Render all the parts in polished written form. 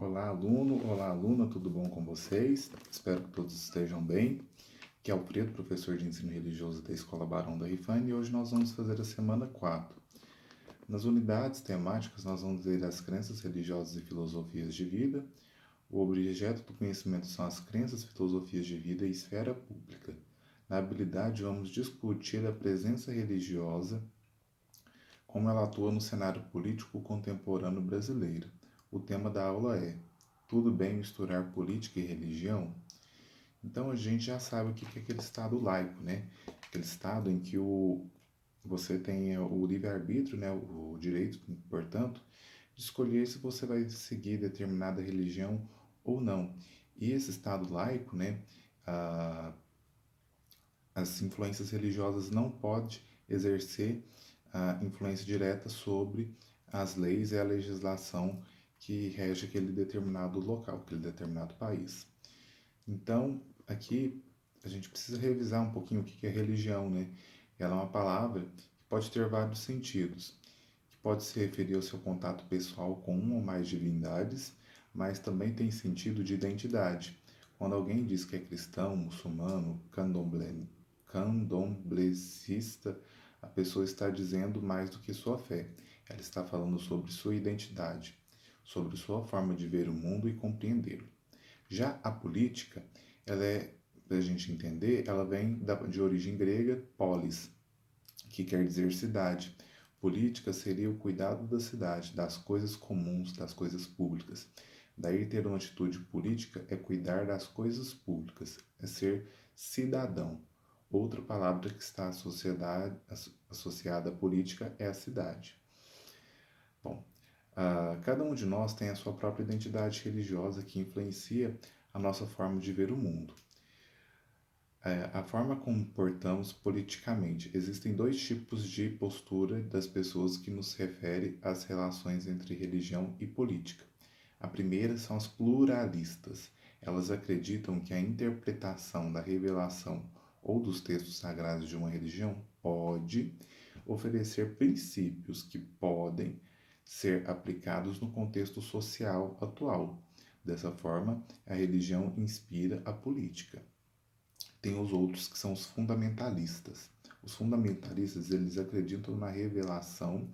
Olá, aluno, olá, aluna, tudo bom com vocês? Espero que todos estejam bem. Aqui é Alfredo, professor de ensino religioso da Escola Barão da Rifane, e hoje nós vamos fazer a semana 4. Nas unidades temáticas, nós vamos ver as crenças religiosas e filosofias de vida. O objeto do conhecimento são as crenças, filosofias de vida e esfera pública. Na habilidade, vamos discutir a presença religiosa, como ela atua no cenário político contemporâneo brasileiro. O tema da aula é: tudo bem misturar política e religião? Então a gente já sabe o que é aquele Estado laico, né? Aquele Estado em que você tem o livre-arbítrio, né? O direito, portanto, de escolher se você vai seguir determinada religião ou não. E esse Estado laico, né? As influências religiosas não podem exercer influência direta sobre as leis e a legislação que rege aquele determinado local, aquele determinado país. Então, aqui a gente precisa revisar um pouquinho o que é religião, né? Ela é uma palavra que pode ter vários sentidos, que pode se referir ao seu contato pessoal com uma ou mais divindades, mas também tem sentido de identidade. Quando alguém diz que é cristão, muçulmano, candomblessista, a pessoa está dizendo mais do que sua fé. Ela está falando sobre sua identidade, sobre sua forma de ver o mundo e compreendê-lo. Já a política, ela é, para a gente entender, ela vem de origem grega, polis, que quer dizer cidade. Política seria o cuidado da cidade, das coisas comuns, das coisas públicas. Daí ter uma atitude política é cuidar das coisas públicas, é ser cidadão. Outra palavra que está associada à política é a cidade. Bom, cada um de nós tem a sua própria identidade religiosa que influencia a nossa forma de ver o mundo. A forma como portamos politicamente. Existem dois tipos de postura das pessoas que nos refere às relações entre religião e política. A primeira são as pluralistas. Elas acreditam que a interpretação da revelação ou dos textos sagrados de uma religião pode oferecer princípios que podem ser aplicados no contexto social atual. Dessa forma, a religião inspira a política. Tem os outros que são os fundamentalistas. Os fundamentalistas, eles acreditam na revelação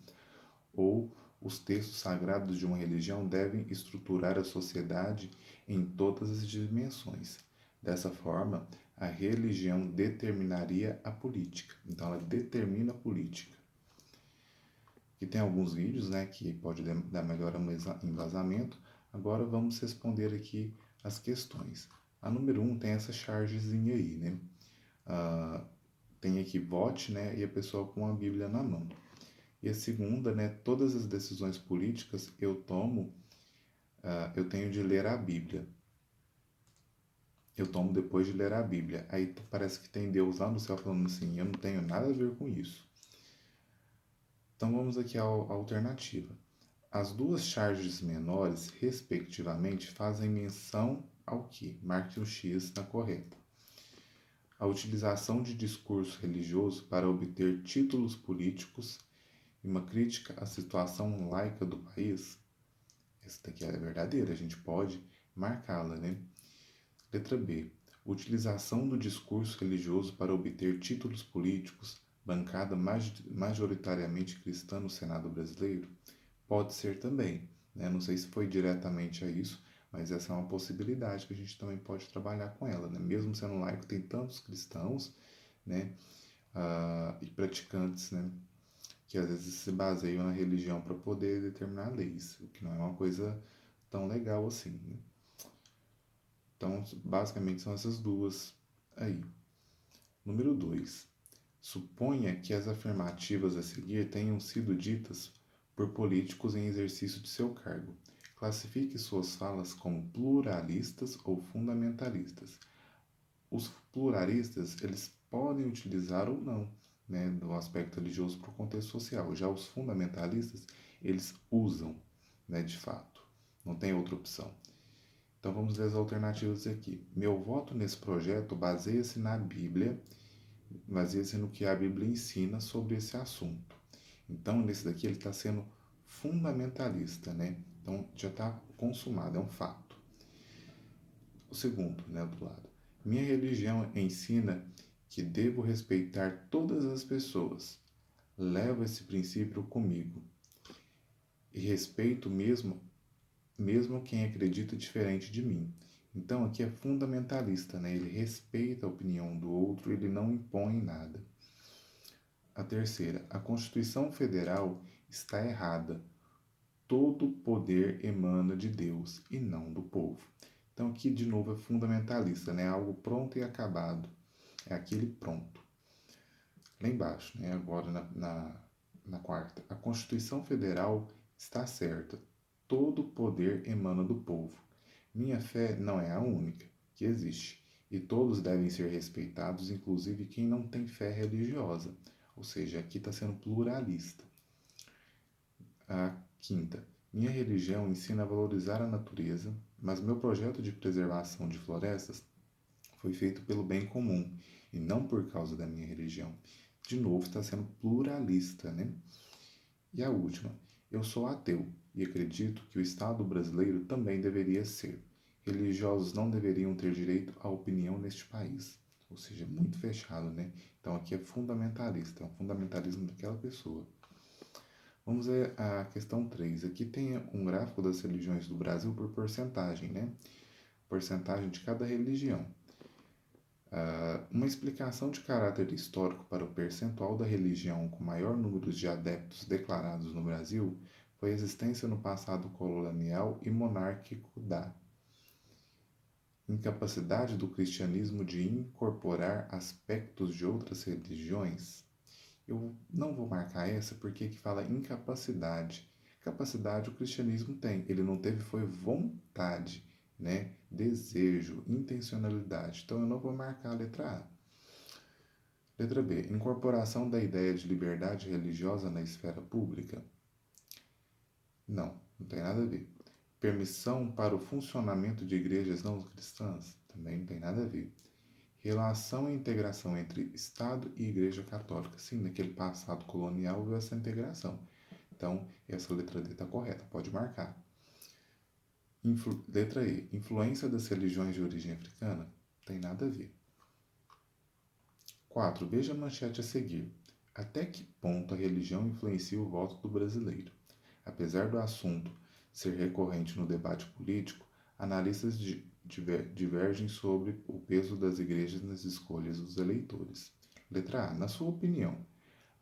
ou os textos sagrados de uma religião devem estruturar a sociedade em todas as dimensões. Dessa forma, a religião determinaria a política. Então, ela determina a política. Aqui tem alguns vídeos, né, que pode dar melhor embasamento. Agora vamos responder aqui as questões. A número 1 tem essa chargezinha aí, né? Tem aqui vote, né? E a pessoa com a Bíblia na mão. E a segunda, né? Todas as decisões políticas eu tomo, eu tenho de ler a Bíblia. Eu tomo depois de ler a Bíblia. Aí parece que tem Deus lá no céu falando assim, eu não tenho nada a ver com isso. Então vamos aqui à alternativa. As duas charges menores, respectivamente, fazem menção ao que? Marque o X na correta. A utilização de discurso religioso para obter títulos políticos e uma crítica à situação laica do país. Essa daqui é verdadeira, a gente pode marcá-la, né? Letra B. Utilização do discurso religioso para obter títulos políticos, bancada majoritariamente cristã no Senado brasileiro. Pode ser também, né? Não sei se foi diretamente a isso, mas essa é uma possibilidade que a gente também pode trabalhar com ela, né? Mesmo sendo laico, tem tantos cristãos, né? E praticantes, né? Que às vezes se baseiam na religião para poder determinar leis, o que não é uma coisa tão legal assim, né? Então, basicamente são essas duas aí. Número 2. Suponha que as afirmativas a seguir tenham sido ditas por políticos em exercício de seu cargo. Classifique suas falas como pluralistas ou fundamentalistas. Os pluralistas, eles podem utilizar ou não, né, do aspecto religioso para o contexto social. Já os fundamentalistas, eles usam, né, de fato. Não tem outra opção. Então vamos ver as alternativas aqui. Meu voto nesse projeto baseia-se na Bíblia, baseia-se no que a Bíblia ensina sobre esse assunto. Então, nesse daqui, ele está sendo fundamentalista, né? Então, já está consumado, é um fato. O segundo, né, do lado. Minha religião ensina que devo respeitar todas as pessoas. Levo esse princípio comigo e respeito mesmo quem acredita diferente de mim. Então aqui é fundamentalista, né? Ele respeita a opinião do outro, ele não impõe nada. A terceira, a Constituição Federal está errada. Todo poder emana de Deus e não do povo. Então aqui de novo é fundamentalista, né? Algo pronto e acabado. É aquele pronto. Lá embaixo, né? Agora na quarta, a Constituição Federal está certa. Todo poder emana do povo. Minha fé não é a única que existe, e todos devem ser respeitados, inclusive quem não tem fé religiosa. Ou seja, aqui está sendo pluralista. A quinta, minha religião ensina a valorizar a natureza, mas meu projeto de preservação de florestas foi feito pelo bem comum e não por causa da minha religião. De novo, está sendo pluralista, né? E a última, eu sou ateu e acredito que o Estado brasileiro também deveria ser. Religiosos não deveriam ter direito à opinião neste país. Ou seja, muito fechado, né? Então aqui é fundamentalista, é um fundamentalismo daquela pessoa. Vamos ver a questão 3. Aqui tem um gráfico das religiões do Brasil por porcentagem, né? Porcentagem de cada religião. Uma explicação de caráter histórico para o percentual da religião com maior número de adeptos declarados no Brasil foi a existência no passado colonial e monárquico da incapacidade do cristianismo de incorporar aspectos de outras religiões. Eu não vou marcar essa porque aqui fala incapacidade. Capacidade o cristianismo tem, ele não teve foi vontade, né? Desejo, intencionalidade. Então eu não vou marcar a letra A. Letra B. Incorporação da ideia de liberdade religiosa na esfera pública? Não, não tem nada a ver. Permissão para o funcionamento de igrejas não cristãs? Também não tem nada a ver. Relação e integração entre Estado e Igreja Católica? Sim, naquele passado colonial houve essa integração. Então, essa letra D está correta, pode marcar. Letra E. Influência das religiões de origem africana? Tem nada a ver. 4. Veja a manchete a seguir. Até que ponto a religião influencia o voto do brasileiro? Apesar do assunto ser recorrente no debate político, analistas divergem sobre o peso das igrejas nas escolhas dos eleitores. Letra A. Na sua opinião,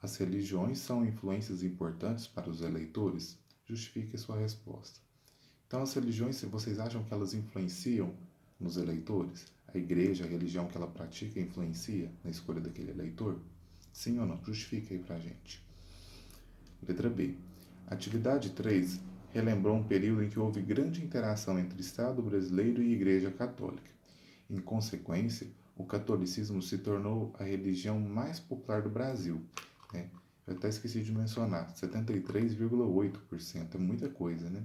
as religiões são influências importantes para os eleitores? Justifique a sua resposta. Então, as religiões, vocês acham que elas influenciam nos eleitores? A igreja, a religião que ela pratica, influencia na escolha daquele eleitor? Sim ou não? Justifique aí pra gente. Letra B. Atividade 3 relembrou um período em que houve grande interação entre Estado brasileiro e Igreja Católica. Em consequência, o catolicismo se tornou a religião mais popular do Brasil. Né? Eu até esqueci de mencionar, 73,8%, é muita coisa, né?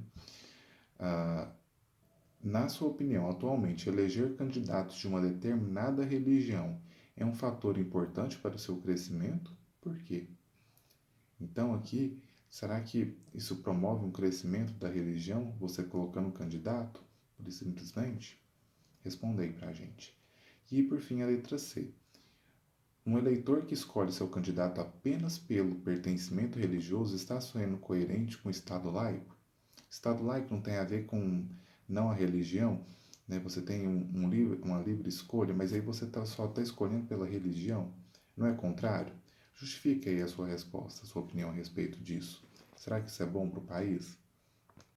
Na sua opinião, atualmente, eleger candidatos de uma determinada religião é um fator importante para o seu crescimento? Por quê? Então, aqui, será que isso promove um crescimento da religião, você colocando um candidato, por simplesmente? Responda aí pra gente. E, por fim, a letra C. Um eleitor que escolhe seu candidato apenas pelo pertencimento religioso está sendo coerente com o Estado laico? Estado laico não tem a ver com não a religião, né? Você tem uma livre escolha, mas aí você só está escolhendo pela religião. Não é contrário? Justifique aí a sua resposta, a sua opinião a respeito disso. Será que isso é bom para o país?